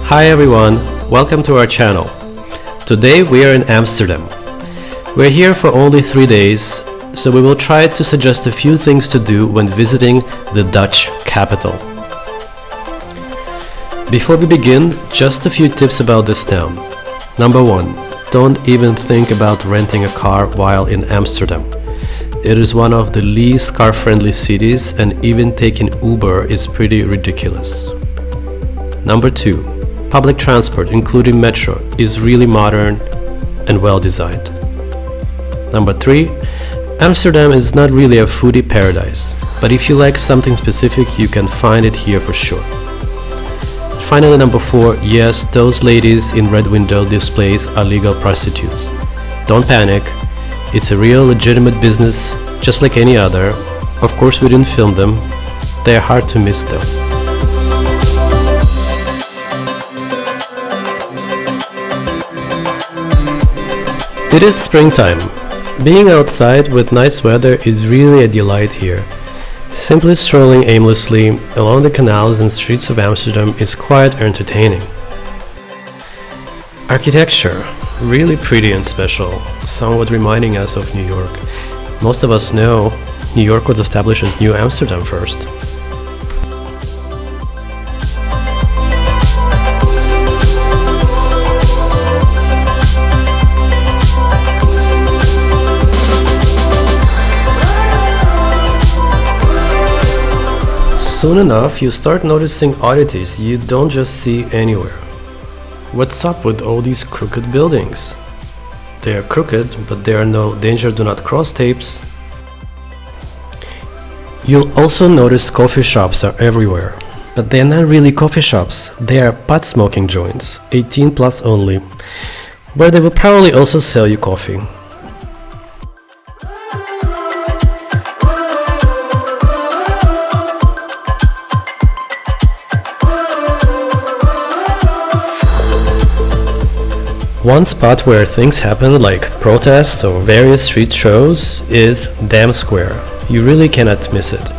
Hi everyone, welcome to our channel. Today we are in Amsterdam. We're here for only 3 days, so we will try to suggest a few things to do when visiting the Dutch capital. Before we begin, just a few tips about this town. Number 1, don't even think about renting a car while in Amsterdam. It is one of the least car-friendly cities, and even taking Uber is pretty ridiculous. Number 2, public transport, including metro, is really modern and well designed. Number 3, Amsterdam is not really a foodie paradise, but if you like something specific, you can find it here for sure. Finally, number 4, yes, those ladies in red window displays are legal prostitutes. Don't panic, it's a real legitimate business, just like any other. Of course we didn't film them, they're hard to miss though. It is springtime. Being outside with nice weather is really a delight here. Simply strolling aimlessly along the canals and streets of Amsterdam is quite entertaining. Architecture, really pretty and special, somewhat reminding us of New York. Most of us know New York was established as New Amsterdam first. Soon enough, you start noticing oddities you don't just see anywhere. What's up with all these crooked buildings? They are crooked, but there are no danger do not cross tapes. You'll also notice coffee shops are everywhere, but they are not really coffee shops, they are pot smoking joints, 18 plus only, where they will probably also sell you coffee. One spot where things happen, like protests or various street shows, is Dam Square. You really cannot miss it.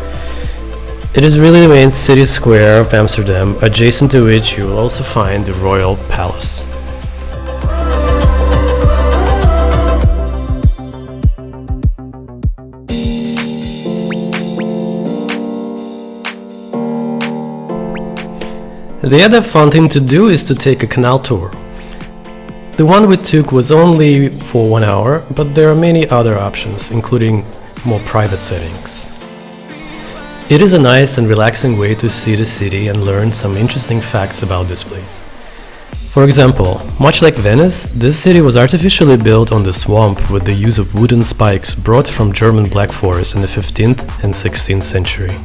It is really the main city square of Amsterdam, adjacent to which you will also find the Royal Palace. The other fun thing to do is to take a canal tour. The one we took was only for 1 hour, but there are many other options, including more private settings. It is a nice and relaxing way to see the city and learn some interesting facts about this place. For example, much like Venice, this city was artificially built on the swamp with the use of wooden spikes brought from German Black Forest in the 15th and 16th century.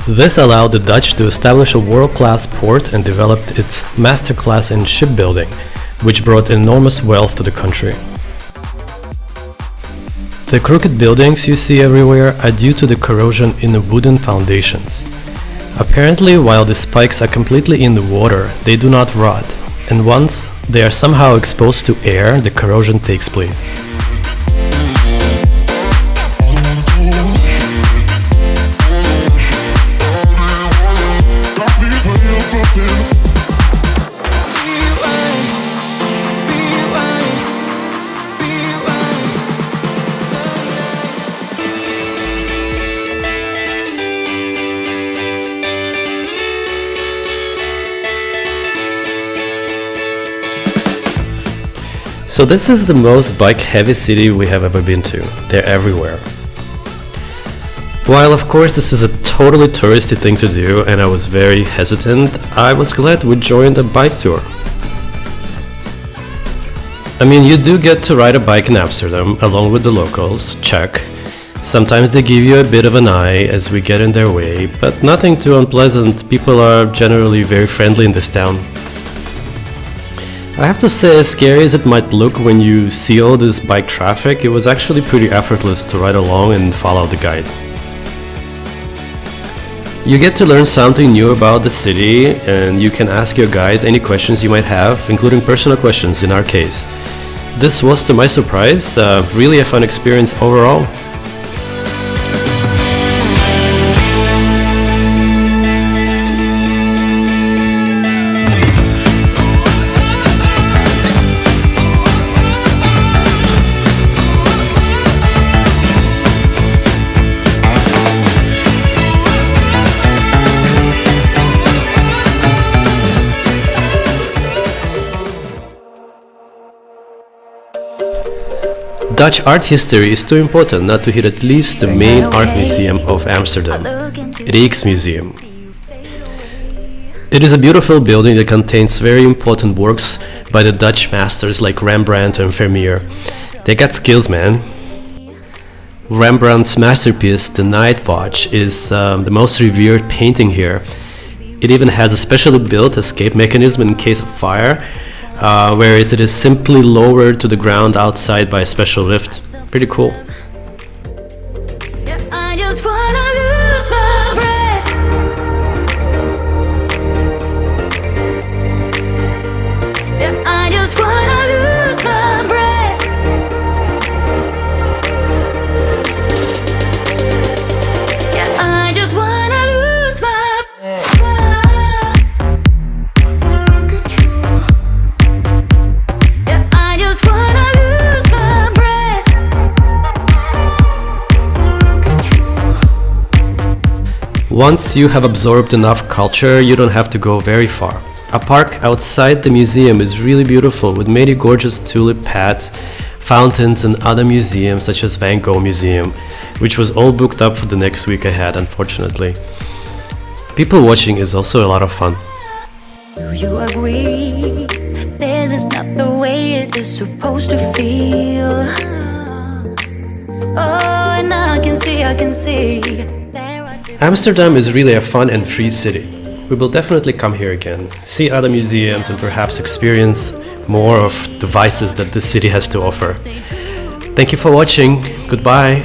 This allowed the Dutch to establish a world-class port and developed its masterclass in shipbuilding, which brought enormous wealth to the country. The crooked buildings you see everywhere are due to the corrosion in the wooden foundations. Apparently, while the spikes are completely in the water, they do not rot, and once they are somehow exposed to air, the corrosion takes place. So this is the most bike-heavy city we have ever been to. They're everywhere. While of course this is a totally touristy thing to do and I was very hesitant, I was glad we joined a bike tour. I mean, you do get to ride a bike in Amsterdam along with the locals, check. Sometimes they give you a bit of an eye as we get in their way, but nothing too unpleasant. People are generally very friendly in this town. I have to say, as scary as it might look when you see all this bike traffic, it was actually pretty effortless to ride along and follow the guide. You get to learn something new about the city, and you can ask your guide any questions you might have, including personal questions in our case. This was, to my surprise, really a fun experience overall. Dutch art history is too important not to hit at least the main art museum of Amsterdam, Rijksmuseum. It is a beautiful building that contains very important works by the Dutch masters like Rembrandt and Vermeer. They got skills, man. Rembrandt's masterpiece, The Night Watch, is the most revered painting here. It even has a specially built escape mechanism in case of fire, whereas it is simply lowered to the ground outside by a special lift. Pretty cool. I just wanna lose my breath. Yeah, I just wanna lose my breath. Yeah, I just wanna lose my Yeah, I just wanna lose my breath. Once you have absorbed enough culture, you don't have to go very far. A park outside the museum is really beautiful with many gorgeous tulip paths, fountains and other museums such as Van Gogh Museum, which was all booked up for the next week ahead, unfortunately. People watching is also a lot of fun. Do you agree? This is not the way it is supposed to feel. Oh, and I can see. There are Amsterdam is really a fun and free city. We will definitely come here again, see other museums and perhaps experience more of the vices that this city has to offer. Thank you for watching. Goodbye.